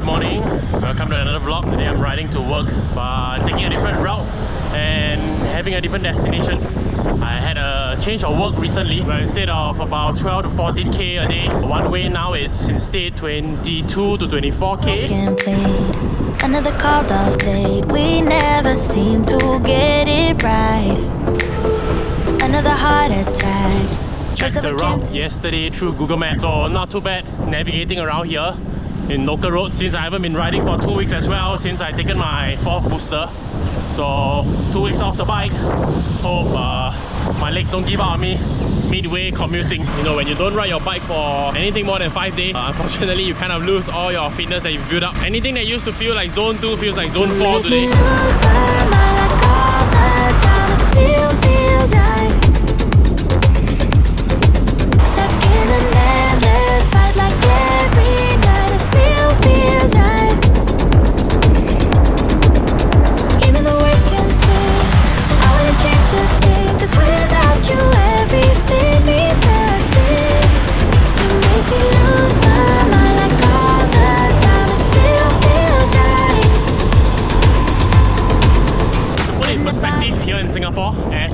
Good morning, welcome to another vlog. Today I'm riding to work but taking a different route and having a different destination. I had a change of work recently where instead of about 12 to 14k a day, one way now is instead 22 to 24k. Another called off date, we never seem to get it right. Another heart attack. Checked the route yesterday through Google Maps, so not too bad navigating around here in local roads since I haven't been riding for 2 weeks as well since I've taken my 4th booster. So 2 weeks off the bike. Hope my legs don't give up on me midway commuting. You know, when you don't ride your bike for anything more than 5 days, unfortunately you kind of lose all your fitness that you've built up. Anything that used to feel like zone 2 feels like zone 4 today.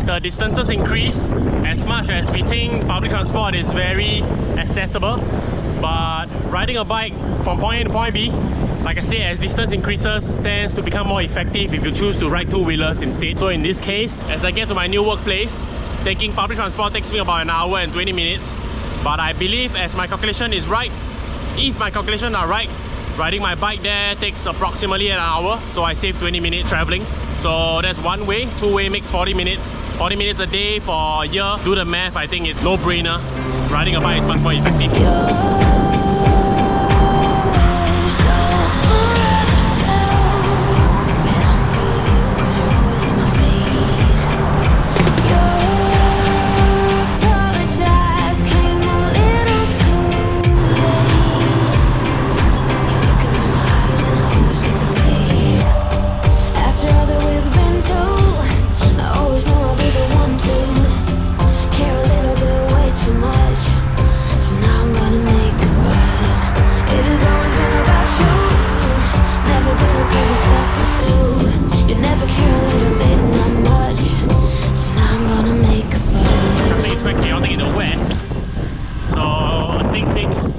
The distances increase as much as we think public transport is very accessible, but riding a bike from point A to point B, like I say, as distance increases, tends to become more effective if you choose to ride two-wheelers instead. So in this case, as I get to my new workplace, taking public transport takes me about an hour and 20 minutes, but I believe as my calculation is right, if my calculations are right, riding my bike there takes approximately an hour, so I save 20 minutes traveling. So that's one way. Two-way makes 40 minutes. 40 minutes a day for a year. Do the math, I think it's no-brainer. Riding a bike is much more effective.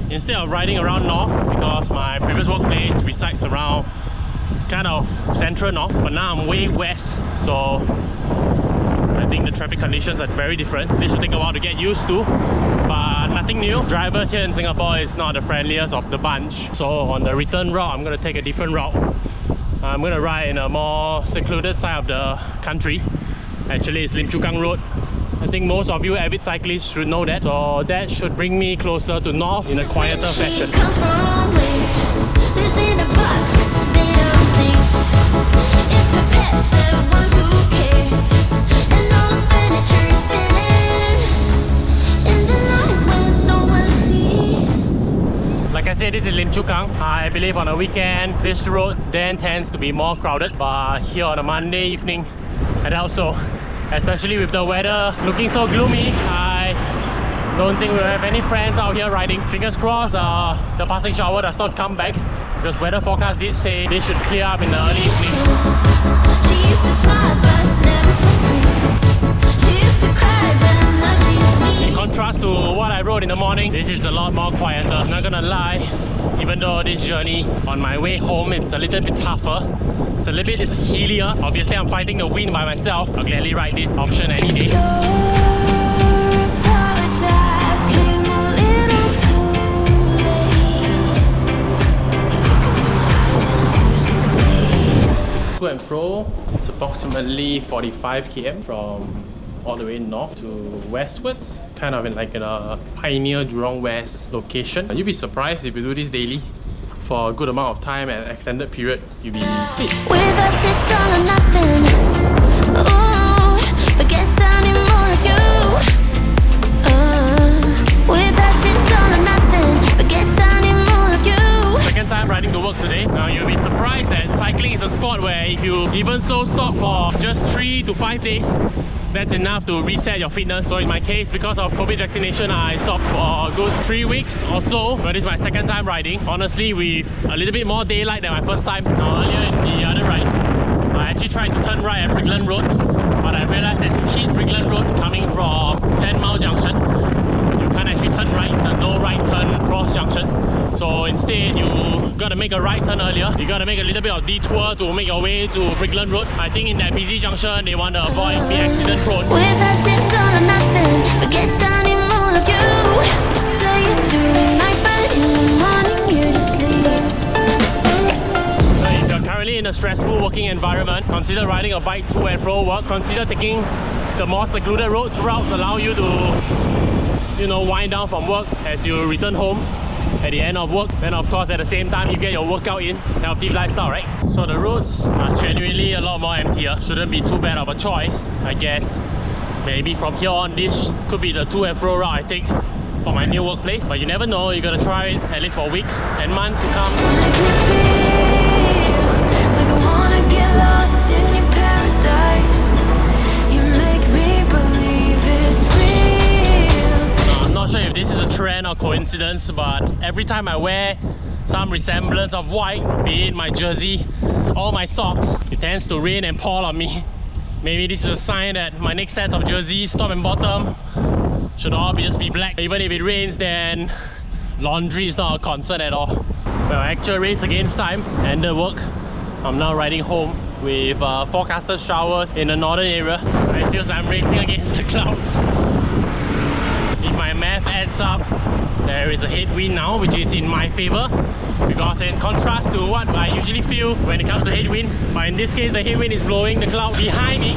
Instead of riding around north, because my previous workplace resides around kind of central north, but now I'm way west, so I think the traffic conditions are very different. This should take a while to get used to, but nothing new. Drivers here in Singapore is not the friendliest of the bunch, so on the return route I'm going to take a different route. I'm going to ride in a more secluded side of the country. Actually it's Lim Chu Kang Road. I think most of you avid cyclists should know that, so that should bring me closer to north in a quieter fashion. Like I said, this is Lim Chu Kang. I believe on a weekend this road then tends to be more crowded, but here on a Monday evening I doubt so. Especially with the weather looking so gloomy, I don't think we'll have any friends out here riding. Fingers crossed the passing shower does not come back, because weather forecast did say they should clear up in the early evening. In contrast to what I rode in the morning, this is a lot more quieter. I'm not gonna lie, even though this journey on my way home it's a little bit tougher, it's a little bit hillier. Obviously I'm fighting the wind by myself. I'll gladly ride this option any day. To and fro, it's approximately 45 km from all the way north to westwards, kind of in like a pioneer Jurong West location. You'd be surprised if you do this daily for a good amount of time and extended period, you'll be fit. With us it's all or nothing. Oh, but guess I need more of you. With us it's all or nothing, but guess I need more of you. Second time riding to work today. Now you'll be surprised that cycling is a sport where if you even so stop for just 3 to 5 days, that's enough to reset your fitness. So in my case, because of COVID vaccination, I stopped for a good 3 weeks or so. But this is my second time riding. Honestly, with a little bit more daylight than my first time. Now earlier in the other ride, I actually tried to turn right at Brigland Road, but I realized as you hit Brigland Road coming from 10 Mile Junction, you can't actually turn right. It's a no right turn cross junction. So instead, you gotta make a right turn earlier. You gotta make a little bit of detour to make your way to Brigland Road. I think in that busy junction, they want to avoid being accident prone. With us it's all or nothing, but guess I need more of you. You say you do it night, but in the morning you just leave. So if you're currently in a stressful working environment, consider riding a bike to and fro work. Consider taking the more secluded roads. Routes allow you to, you know, wind down from work as you return home at the end of work. Then of course at the same time you get your workout in. Healthy lifestyle, right? So the roads are genuinely a lot more emptier. Shouldn't be too bad of a choice, I guess. Maybe from here on this could be the to and fro route I take for my new workplace. But you never know, you gotta try it at least for weeks and months to come. Like I wanna get lost in your paradise. You make me believe it's real. I'm not sure if this is a trend or coincidence, but every time I wear some resemblance of white, be it my jersey or my socks, it tends to rain and pour on me. Maybe this is a sign that my next set of jerseys, top and bottom, should all just be black. Even if it rains, then laundry is not a concern at all. Well, actual race against time ended work. I'm now riding home with forecasted showers in the northern area. It feels like I'm racing against the clouds. If my math adds up, there is a headwind now, which is in my favor, because in contrast to what I usually feel when it comes to headwind, but in this case the headwind is blowing the cloud behind me.